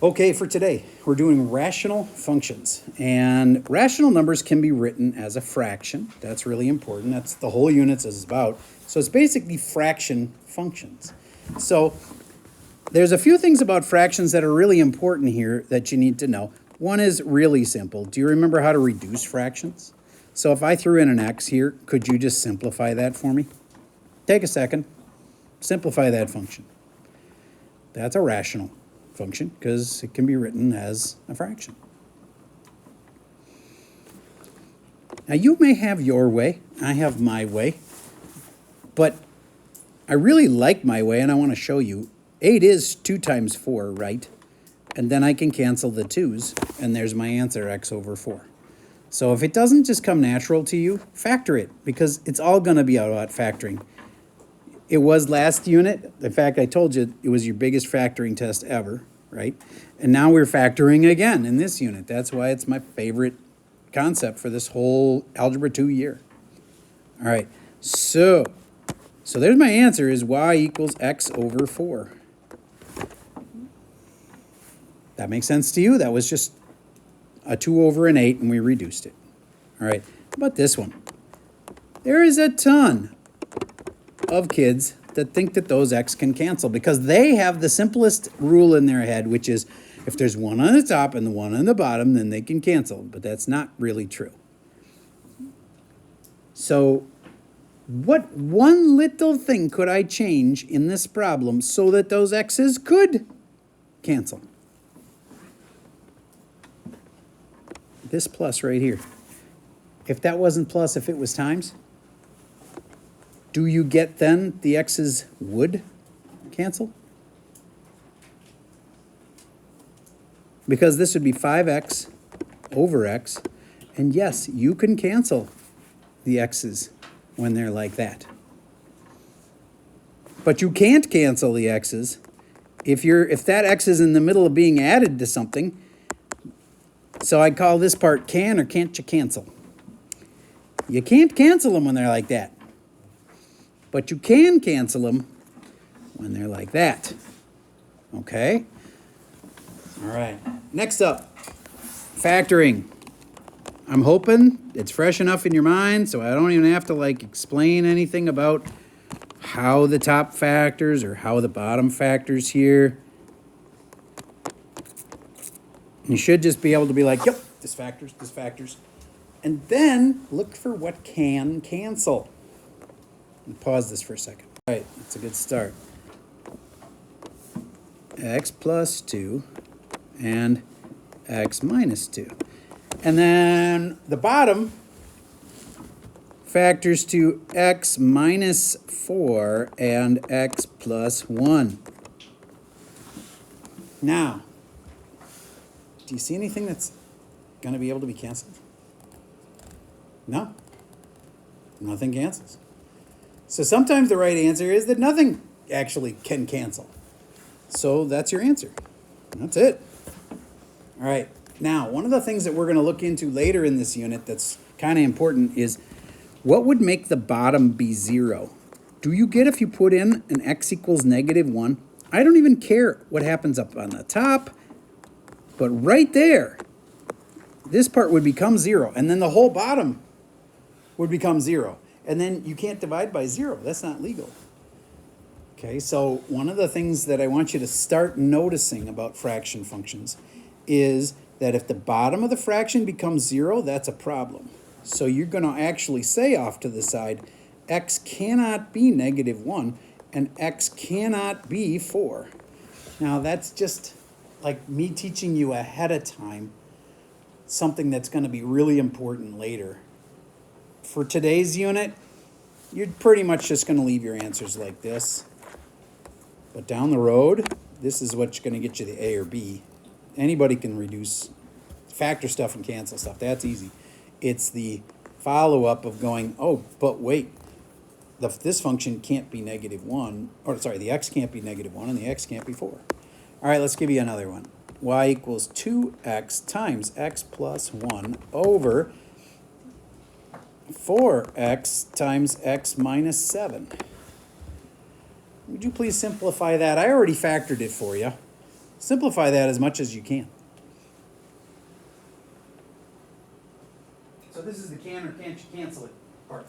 Okay, for today, we're doing rational functions. And rational numbers can be written as a fraction. That's really important. That's the whole unit is about. So it's basically fraction functions. So there's a few things about fractions that are really important here that you need to know. One is really simple. Do you remember how to reduce fractions? So if I threw in an x here, could you just simplify that for me? Take a second. Simplify that function. That's a rational function because it can be written as a fraction. Now you may have your way, I have my way, but I really like my way and I want to show you. 8 is 2 times 4, right? And then I can cancel the 2's and there's my answer, x over 4. So if it doesn't just come natural to you, factor it because it's all going to be about factoring. It was last unit. In fact, I told you it was your biggest factoring test ever, right? And now we're factoring again in this unit. That's why it's my favorite concept for this whole Algebra 2 year. All right, so there's my answer is y equals x over 4. That makes sense to you? That was just a 2 over an 8 and we reduced it. All right, how about this one? There is a ton of kids that think that those x can cancel because they have the simplest rule in their head, which is if there's one on the top and the one on the bottom, then they can cancel, but that's not really true. So what one little thing could I change in this problem so that those x's could cancel? This plus right here. If that wasn't plus, if it was times, do you get then the x's would cancel? Because this would be 5x over x. And yes, you can cancel the x's when they're like that. But you can't cancel the x's if that x is in the middle of being added to something. So I call this part can or can't you cancel. You can't cancel them when they're like that. But you can cancel them when they're like that. Okay? All right. Next up, factoring. I'm hoping it's fresh enough in your mind so I don't even have to explain anything about how the top factors or how the bottom factors here. You should just be able to be like, yep, this factors. And then look for what can cancel. Pause this for a second. All right, that's a good start. X plus 2 and x minus 2. And then the bottom factors to x minus 4 and x plus 1. Now, do you see anything that's going to be able to be canceled? No. Nothing cancels. So sometimes the right answer is that nothing actually can cancel. So that's your answer. That's it. All right. Now, one of the things that we're going to look into later in this unit that's kind of important is what would make the bottom be 0? Do you get if you put in an x equals negative 1? I don't even care what happens up on the top, but right there, this part would become 0, and then the whole bottom would become 0. And then you can't divide by 0. That's not legal. Okay, so one of the things that I want you to start noticing about fraction functions is that if the bottom of the fraction becomes 0, that's a problem. So you're going to actually say off to the side, x cannot be negative 1 and x cannot be 4. Now that's just like me teaching you ahead of time something that's going to be really important later. For today's unit, you're pretty much just going to leave your answers like this. But down the road, this is what's going to get you the A or B. Anybody can reduce, factor stuff and cancel stuff. That's easy. It's the follow-up of going, oh, but wait, this function can't be negative 1. Or sorry, the x can't be negative 1 and the x can't be 4. All right, let's give you another one. Y equals 2x times x plus 1 over 4x times x minus 7. Would you please simplify that? I already factored it for you. Simplify that as much as you can. So this is the can or can't you cancel it part.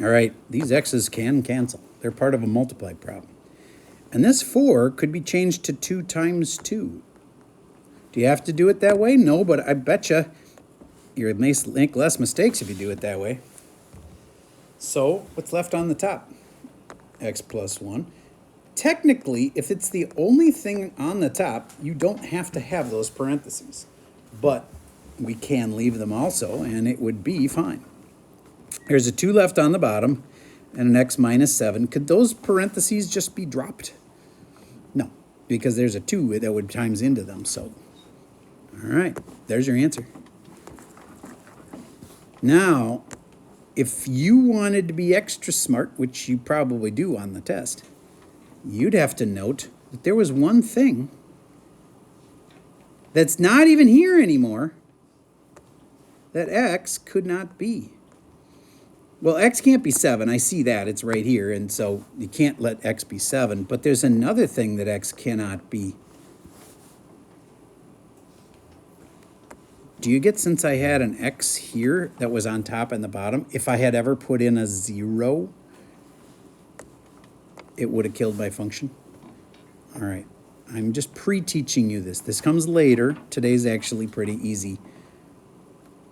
All right, these x's can cancel. They're part of a multiply problem. And this 4 could be changed to 2 times 2. Do you have to do it that way? No, but I bet you you'll make less mistakes if you do it that way. So what's left on the top? X plus 1. Technically, if it's the only thing on the top, you don't have to have those parentheses. But we can leave them also, and it would be fine. There's a 2 left on the bottom and an x minus 7. Could those parentheses just be dropped? No, because there's a 2 that would times into them. So, all right, there's your answer. Now, if you wanted to be extra smart, which you probably do on the test, you'd have to note that there was one thing that's not even here anymore that x could not be. Well, x can't be 7. I see that. It's right here. And so you can't let x be 7. But there's another thing that x cannot be. Do you get, since I had an x here that was on top and the bottom, if I had ever put in a 0, it would have killed my function? All right. I'm just pre-teaching you this. This comes later. Today's actually pretty easy.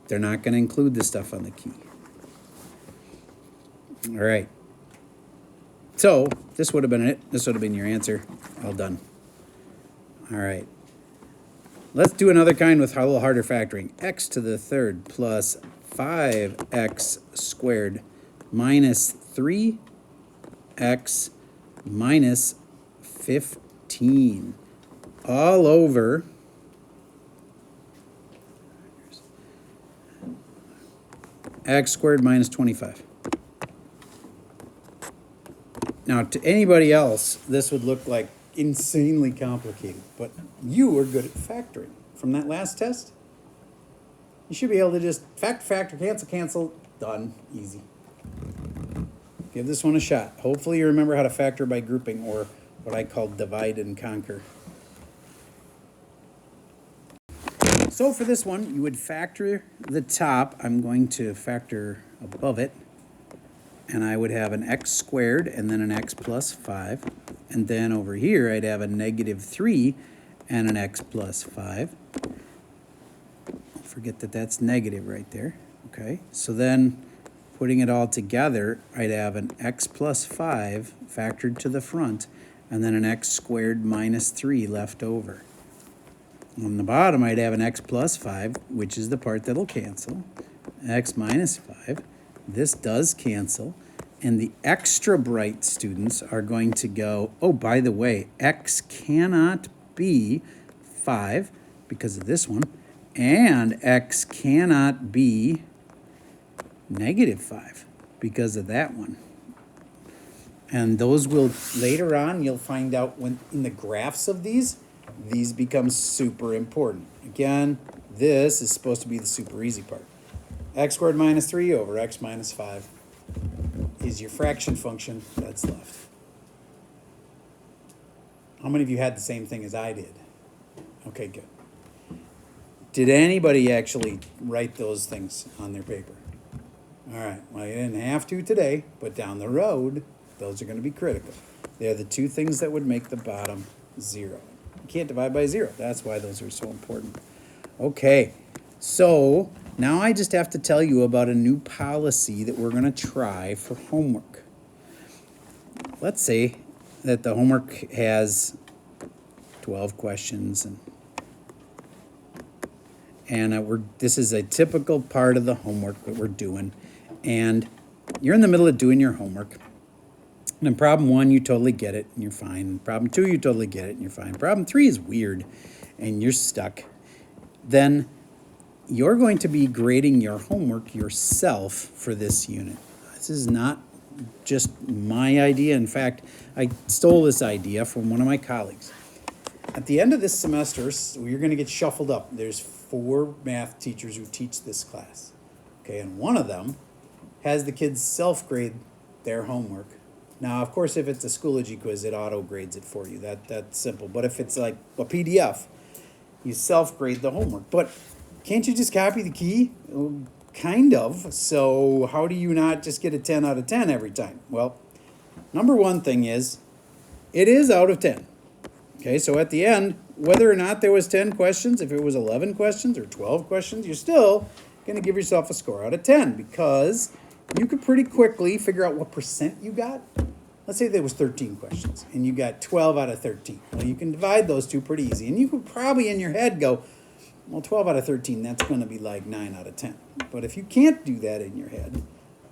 They're not going to include this stuff on the key. All right. So this would have been it. This would have been your answer. All done. All right. Let's do another kind with a little harder factoring. X to the third plus 5x squared minus 3x minus 15 all over x squared minus 25. Now, to anybody else, this would look like insanely complicated, but you are good at factoring. From that last test, you should be able to just factor, cancel, done, easy. Give this one a shot. Hopefully you remember how to factor by grouping, or what I call divide and conquer. So for this one, you would factor the top. I'm going to factor above it. And I would have an x squared and then an x plus 5. And then over here, I'd have a negative 3 and an x plus 5. Don't forget that that's negative right there. Okay, so then putting it all together, I'd have an x plus 5 factored to the front, and then an x squared minus 3 left over. On the bottom, I'd have an x plus 5, which is the part that'll cancel. X minus 5. This does cancel. And the extra bright students are going to go, oh, by the way, x cannot be 5 because of this one, and x cannot be negative 5 because of that one. And those will, later on, you'll find out when in the graphs of these become super important. Again, this is supposed to be the super easy part. X squared minus 3 over x minus 5 is your fraction function that's left. How many of you had the same thing as I did? Okay, good. Did anybody actually write those things on their paper? All right, well, you didn't have to today, but down the road, those are going to be critical. They're the two things that would make the bottom 0. You can't divide by 0. That's why those are so important. Okay, so now I just have to tell you about a new policy that we're going to try for homework. Let's say that the homework has 12 questions, and this is a typical part of the homework that we're doing, and you're in the middle of doing your homework. And in problem 1, you totally get it, and you're fine. Problem 2, you totally get it, and you're fine. Problem 3 is weird, and you're stuck. Then you're going to be grading your homework yourself for this unit. This is not just my idea. In fact, I stole this idea from one of my colleagues. At the end of this semester, you're going to get shuffled up. There's 4 math teachers who teach this class. Okay, and one of them has the kids self-grade their homework. Now, of course, if it's a Schoology quiz, it auto-grades it for you. That's simple. But if it's like a PDF, you self-grade the homework. But can't you just copy the key? Well, kind of. So how do you not just get a 10 out of 10 every time? Well, number one thing is, it is out of 10. Okay, so at the end, whether or not there was 10 questions, if it was 11 questions or 12 questions, you're still going to give yourself a score out of 10 because you could pretty quickly figure out what percent you got. Let's say there was 13 questions and you got 12 out of 13. Well, you can divide those two pretty easy. And you could probably in your head go, well, 12 out of 13, that's going to be like 9 out of 10. But if you can't do that in your head,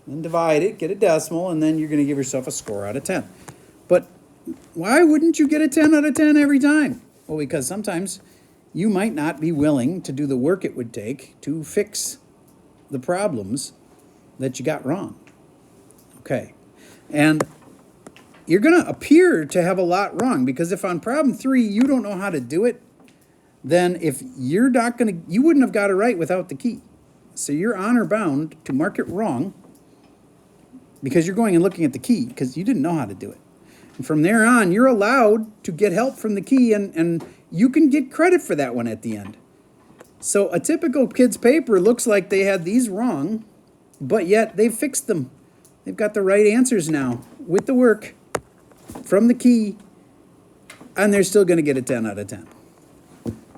then divide it, get a decimal, and then you're going to give yourself a score out of 10. But why wouldn't you get a 10 out of 10 every time? Well, because sometimes you might not be willing to do the work it would take to fix the problems that you got wrong. Okay. And you're going to appear to have a lot wrong because if on problem 3 you don't know how to do it, then if you're not going to, you wouldn't have got it right without the key. So you're honor bound to mark it wrong because you're going and looking at the key because you didn't know how to do it. And from there on, you're allowed to get help from the key and you can get credit for that one at the end. So a typical kid's paper looks like they had these wrong, but yet they've fixed them. They've got the right answers now with the work from the key, and they're still going to get a 10 out of 10.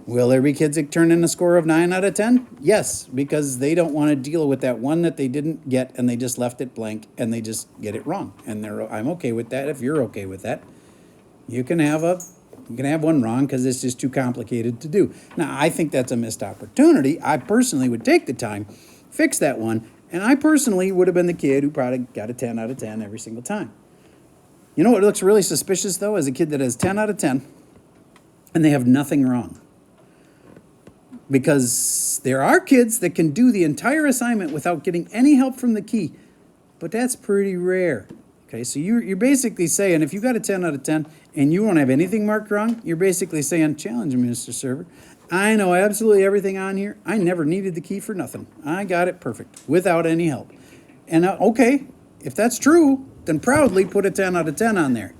Will there be kids that turn in a score of 9 out of 10? Yes, because they don't want to deal with that one that they didn't get and they just left it blank and they just get it wrong. And I'm okay with that if you're okay with that. You can have one wrong because it's just too complicated to do. Now, I think that's a missed opportunity. I personally would take the time, fix that one, and I personally would have been the kid who probably got a 10 out of 10 every single time. You know what looks really suspicious, though, is a kid that has 10 out of 10 and they have nothing wrong. Because there are kids that can do the entire assignment without getting any help from the key, but that's pretty rare. Okay, so you're basically saying if you got a 10 out of 10 and you don't have anything marked wrong, you're basically saying, challenge me, Mr. Server. I know absolutely everything on here. I never needed the key for nothing. I got it perfect without any help. And okay, if that's true, then proudly put a 10 out of 10 on there.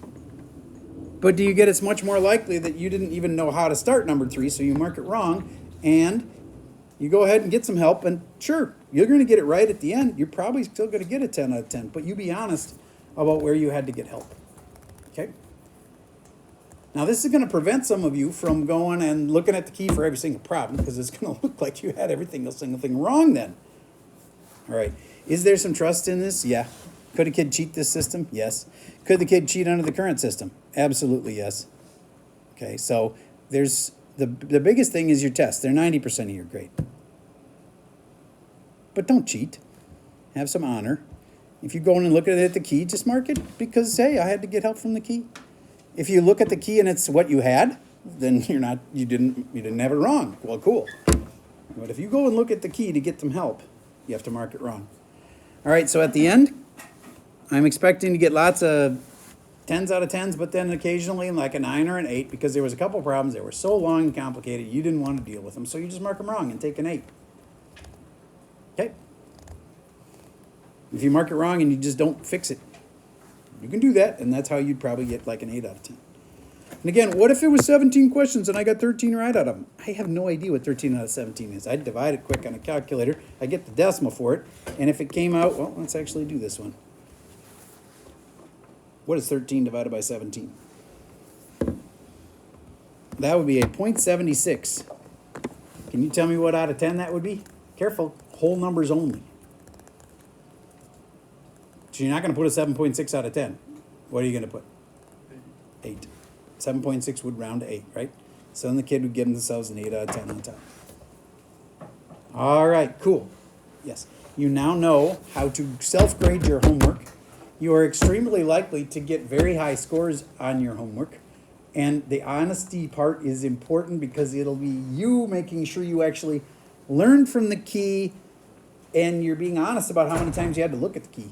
But do you get it's much more likely that you didn't even know how to start number 3, so you mark it wrong, and you go ahead and get some help, and sure, you're going to get it right at the end. You're probably still going to get a 10 out of 10, but you be honest about where you had to get help. Okay? Now, this is going to prevent some of you from going and looking at the key for every single problem, because it's going to look like you had every single thing wrong then. All right. Is there some trust in this? Yeah. Could a kid cheat this system? Yes. Could the kid cheat under the current system? Absolutely yes. Okay, so there's the biggest thing is your test. They're 90% of your grade. But don't cheat. Have some honor. If you go in and look at the key, just mark it because, hey, I had to get help from the key. If you look at the key and it's what you had, then you didn't have it wrong. Well, cool. But if you go and look at the key to get some help, you have to mark it wrong. All right, so at the end, I'm expecting to get lots of 10s out of 10s, but then occasionally like a 9 or an 8 because there was a couple problems that were so long and complicated you didn't want to deal with them, so you just mark them wrong and take an 8. Okay? If you mark it wrong and you just don't fix it, you can do that, and that's how you'd probably get like an 8 out of 10. And again, what if it was 17 questions and I got 13 right out of them? I have no idea what 13 out of 17 is. I'd divide it quick on a calculator. I get the decimal for it, and if it came out, well, let's actually do this one. What is 13 divided by 17? That would be a 0.76. Can you tell me what out of 10 that would be? Careful, whole numbers only. So you're not going to put a 7.6 out of 10. What are you going to put? 8. 7.6 would round to 8, right? So then the kid would give themselves an 8 out of 10 on top. All right, cool. Yes, you now know how to self-grade your homework. You are extremely likely to get very high scores on your homework. And the honesty part is important because it'll be you making sure you actually learned from the key, and you're being honest about how many times you had to look at the key.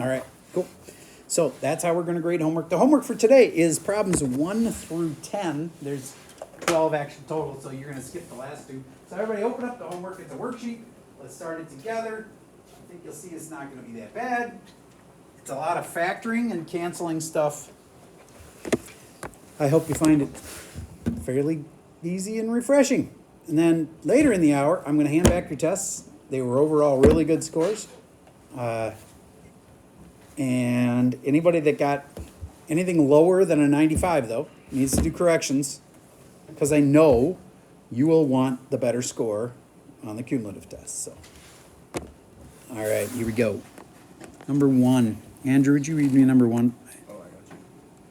All right, cool. So that's how we're going to grade homework. The homework for today is problems 1 through 10. There's 12 actual total, so you're going to skip the last 2. So everybody open up the homework. It's a worksheet. Let's start it together. I think you'll see it's not going to be that bad. It's a lot of factoring and canceling stuff. I hope you find it fairly easy and refreshing. And then later in the hour, I'm going to hand back your tests. They were overall really good scores. And anybody that got anything lower than a 95, though, needs to do corrections, because I know you will want the better score on the cumulative test. So, all right, here we go. Number 1. Andrew, would you read me number 1? Oh, I got you.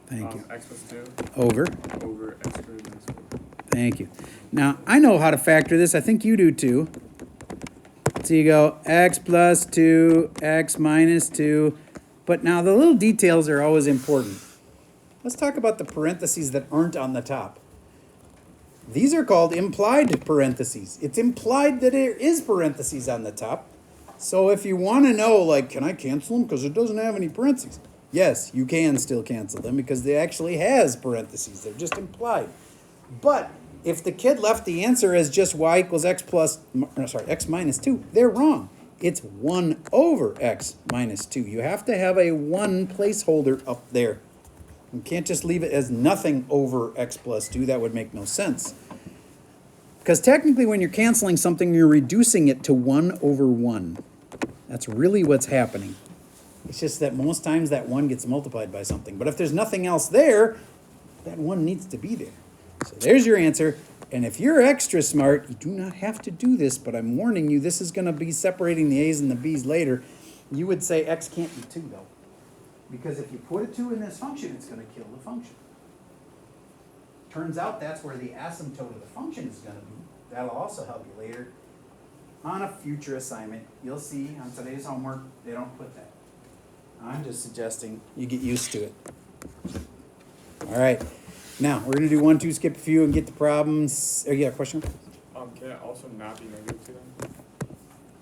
Thank you. X plus 2 Over. over x squared minus 4. Thank you. Now, I know how to factor this. I think you do too. So you go x plus 2, x minus 2. But now the little details are always important. Let's talk about the parentheses that aren't on the top. These are called implied parentheses. It's implied that there is parentheses on the top. So if you want to know, like, can I cancel them because it doesn't have any parentheses? Yes, you can still cancel them because it actually has parentheses. They're just implied. But if the kid left the answer as just y equals x minus 2, they're wrong. It's 1 over x minus 2. You have to have a 1 placeholder up there. You can't just leave it as nothing over x plus 2. That would make no sense. Because technically when you're canceling something, you're reducing it to 1 over 1. That's really what's happening. It's just that most times that 1 gets multiplied by something. But if there's nothing else there, that 1 needs to be there. So there's your answer. And if you're extra smart, you do not have to do this, but I'm warning you, this is going to be separating the A's and the B's later. You would say x can't be 2, though. Because if you put a 2 in this function, it's going to kill the function. Turns out that's where the asymptote of the function is going to be. That'll also help you later on a future assignment. You'll see on today's homework, they don't put that. I'm just suggesting you get used to it. All right. Now, we're going to do 1, 2, skip a few, and get the problems. Oh, yeah, question? Can it also not be negative 2 then?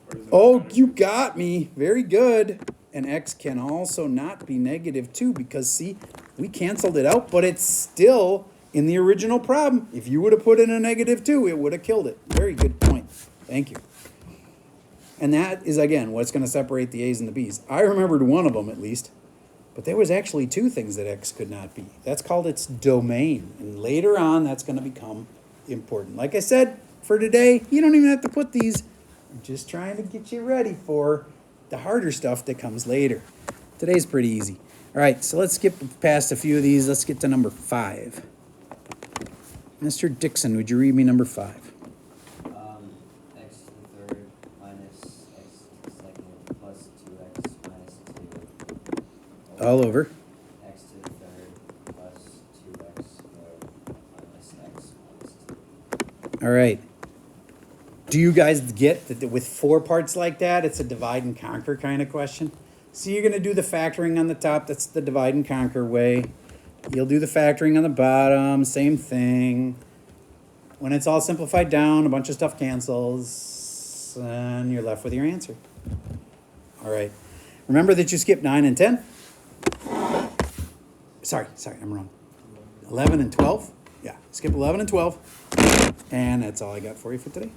Or does it Oh, matter? you got me. Very good. And x can also not be negative 2 because, see, we canceled it out, but it's still in the original problem. If you would have put in a negative 2, it would have killed it. Very good point. Thank you. And that is, again, what's going to separate the A's and the B's. I remembered one of them, at least. But there was actually 2 things that x could not be. That's called its domain. And later on, that's going to become important. Like I said, for today, you don't even have to put these. I'm just trying to get you ready for the harder stuff that comes later. Today's pretty easy. All right, so let's skip past a few of these. Let's get to number 5. Mr. Dixon, would you read me number 5? X to the third minus x to the second plus 2x minus 2. All over. X to the third plus 2x squared minus x minus 2. All right. Do you guys get that with 4 parts like that, it's a divide and conquer kind of question? So you're going to do the factoring on the top. That's the divide and conquer way. You'll do the factoring on the bottom. Same thing. When it's all simplified down, a bunch of stuff cancels, and you're left with your answer. All right. Remember that you skipped 9 and 10? Sorry, I'm wrong. 11 and 12? Yeah, skip 11 and 12. And that's all I got for you for today.